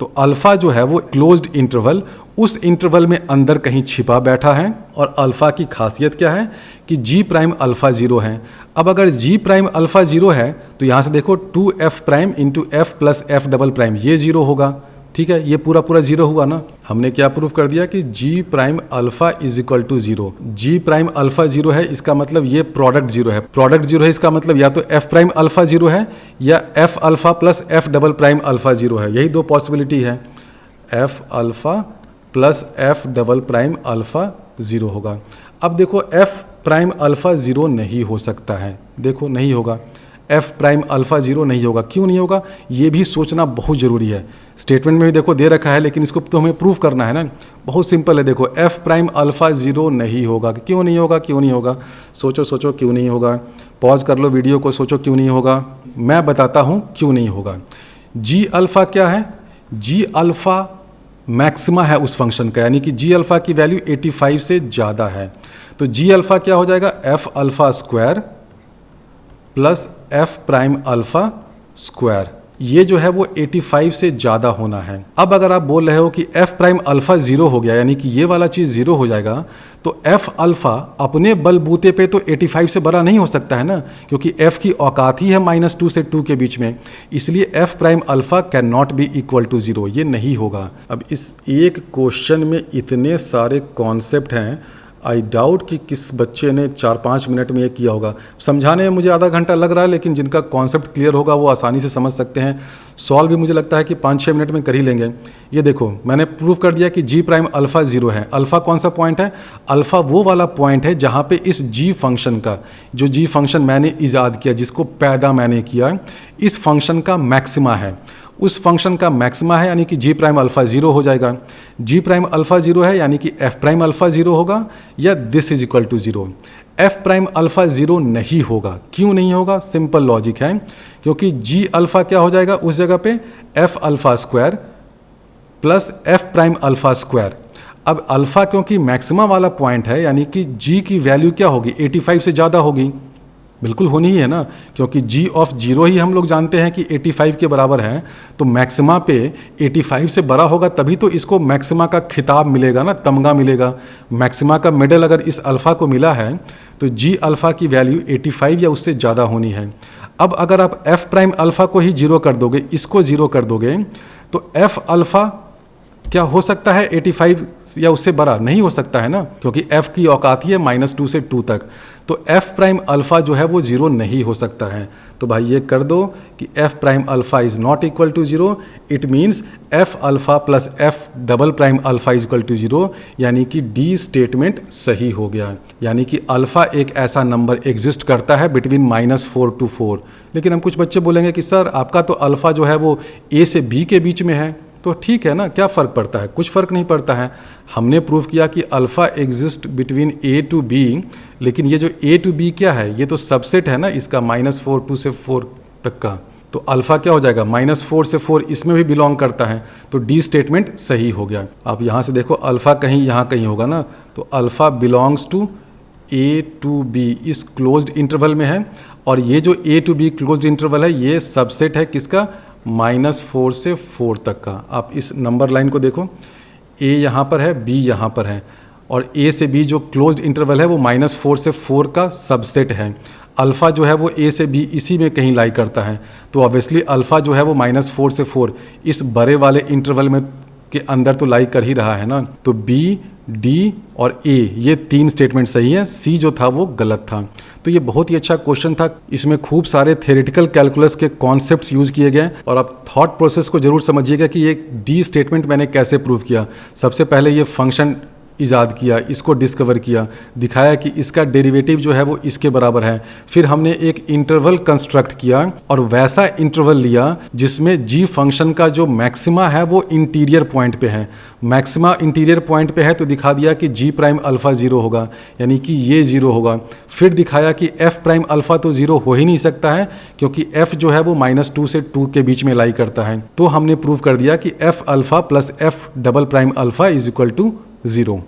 तो अल्फ़ा जो है वो क्लोज्ड इंटरवल, उस इंटरवल में अंदर कहीं छिपा बैठा है। और अल्फ़ा की खासियत क्या है कि g'(α) 0 है। अब अगर g'(α) 0 है तो यहाँ से देखो 2f' into f plus f double prime ये 0 होगा, ठीक है, ये पूरा पूरा जीरो हुआ ना। हमने क्या प्रूव कर दिया कि जी prime alpha is equal to zero. G prime alpha zero है, इसका मतलब ये प्रोडक्ट जीरो है। प्रोडक्ट जीरो है, इसका मतलब या तो एफ प्राइम अल्फा जीरो है या F alpha plus f double prime alpha zero है। यही दो पॉसिबिलिटी है, F alpha plus f double prime alpha zero होगा। अब देखो एफ प्राइम अल्फा जीरो नहीं हो सकता है, देखो नहीं होगा, एफ प्राइम अल्फा जीरो नहीं होगा। क्यों नहीं होगा, ये भी सोचना बहुत ज़रूरी है। स्टेटमेंट में भी देखो दे रखा है, लेकिन इसको तो हमें प्रूफ करना है ना। बहुत सिंपल है, देखो एफ प्राइम अल्फा जीरो नहीं होगा। क्यों नहीं होगा, क्यों नहीं होगा, सोचो सोचो क्यों नहीं होगा। पॉज कर लो वीडियो को, सोचो क्यों नहीं होगा। मैं बताता हूँ क्यों नहीं होगा। जी अल्फा क्या है, जी अल्फा मैक्सिमा है उस फंक्शन का, यानी कि जी अल्फा की वैल्यू 85 से ज़्यादा है। तो जी अल्फा क्या हो जाएगा, F alpha square plus f prime alpha square, ये जो है वो 85 से ज़्यादा होना है। अब अगर आप बोल रहे हो कि एफ प्राइम अल्फा जीरो हो गया, यानी कि ये वाला चीज़ जीरो हो जाएगा, तो एफ अल्फा अपने बलबूते पे तो 85 से बड़ा नहीं हो सकता है ना, क्योंकि एफ की औकात ही है -2 से 2 के बीच में। इसलिए f prime alpha can not be equal to zero, ये नहीं होगा। अब इस एक क्वेश्चन में इतने सारे कॉन्सेप्ट हैं, आई डाउट कि किस बच्चे ने 4-5 मिनट में ये किया होगा। समझाने में मुझे आधा घंटा लग रहा है, लेकिन जिनका कॉन्सेप्ट क्लियर होगा वो आसानी से समझ सकते हैं। सॉल्व भी मुझे लगता है कि 5-6 मिनट में कर ही लेंगे। ये देखो मैंने प्रूफ कर दिया कि जी प्राइम अल्फा जीरो है। अल्फा कौन सा पॉइंट है, अल्फा वो वाला पॉइंट है जहाँ पे इस जी फंक्शन का, जो जी फंक्शन मैंने ईजाद किया, जिसको पैदा मैंने किया, इस फंक्शन का मैक्सिमा है। उस फंक्शन का मैक्सिमा है, यानी कि जी प्राइम अल्फा जीरो हो जाएगा। जी प्राइम अल्फा जीरो है, यानी कि एफ प्राइम अल्फा जीरो होगा, या this is equal to zero. F prime alpha zero नहीं होगा। क्यों नहीं होगा, सिंपल लॉजिक है, क्योंकि जी अल्फा क्या हो जाएगा उस जगह पे, F alpha square plus f prime alpha square. अब अल्फा क्योंकि मैक्सिमा वाला पॉइंट है, यानी कि जी की वैल्यू क्या होगी, 85 से ज़्यादा होगी, बिल्कुल होनी ही है ना, क्योंकि जी ऑफ जीरो ही हम लोग जानते हैं कि 85 के बराबर है। तो मैक्सिमा पे 85 से बड़ा होगा तभी तो इसको मैक्सिमा का खिताब मिलेगा ना, तमगा मिलेगा। मैक्सिमा का मेडल अगर इस अल्फ़ा को मिला है तो जी अल्फ़ा की वैल्यू 85 या उससे ज़्यादा होनी है। अब अगर आप एफ प्राइम अल्फ़ा को ही जीरो कर दोगे, इसको जीरो कर दोगे, तो एफ अल्फ़ा क्या हो सकता है 85 या उससे बड़ा नहीं हो सकता है ना, क्योंकि f की औकात ही है -2 से 2 तक। तो f प्राइम अल्फ़ा जो है वो जीरो नहीं हो सकता है। तो भाई ये कर दो कि f prime alpha is not equal to zero. It means f alpha plus f double prime alpha is equal to zero, यानी कि डी स्टेटमेंट सही हो गया। यानी कि अल्फ़ा एक ऐसा नंबर एग्जिस्ट करता है बिटवीन -4 to 4। लेकिन हम कुछ बच्चे बोलेंगे कि सर आपका तो अल्फ़ा जो है वो a से b के बीच में है, तो ठीक है ना, क्या फ़र्क पड़ता है, कुछ फ़र्क नहीं पड़ता है। हमने प्रूव किया कि alpha exist between a to b, लेकिन ये जो a to b क्या है, ये तो सबसेट है ना इसका, -4 से 4 तक का। तो अल्फ़ा क्या हो जाएगा, -4 से 4 इसमें भी बिलोंग करता है। तो डी स्टेटमेंट सही हो गया। आप यहाँ से देखो अल्फ़ा कहीं यहाँ कहीं होगा ना, तो alpha belongs to a to b इस क्लोज्ड इंटरवल में है, और ये जो a to b closed interval है ये सबसेट है किसका, -4 से 4 तक का। आप इस नंबर लाइन को देखो, a यहाँ पर है, b यहाँ पर है, और a से b जो क्लोज्ड इंटरवल है वो -4 से 4 का सबसेट है। अल्फ़ा जो है वो a से b इसी में कहीं लाई करता है, तो ऑब्वियसली अल्फ़ा जो है वो -4 से 4 इस बड़े वाले इंटरवल में के अंदर तो लाई कर ही रहा है ना। तो b, d और a ये 3 स्टेटमेंट सही है, c जो था वो गलत था। तो ये बहुत ही अच्छा क्वेश्चन था। इसमें खूब सारे थ्योरेटिकल कैलकुलस के कॉन्सेप्ट्स यूज़ किए गए, और आप थॉट प्रोसेस को जरूर समझिएगा कि ये डी स्टेटमेंट मैंने कैसे प्रूव किया। सबसे पहले ये फंक्शन ईजाद किया, इसको डिस्कवर किया, दिखाया कि इसका डेरिवेटिव जो है वो इसके बराबर है। फिर हमने एक इंटरवल कंस्ट्रक्ट किया और वैसा इंटरवल लिया जिसमें जी फंक्शन का जो मैक्सिमा है वो इंटीरियर पॉइंट पे है। मैक्सिमा इंटीरियर पॉइंट पे है तो दिखा दिया कि जी प्राइम अल्फ़ा ज़ीरो होगा, यानी कि ये ज़ीरो होगा। फिर दिखाया कि एफ़ प्राइम अल्फ़ा तो ज़ीरो हो ही नहीं सकता है, क्योंकि एफ़ जो है वो -2 से 2 के बीच में लाई करता है। तो हमने प्रूव कर दिया कि f alpha plus f double prime alpha is equal to 0।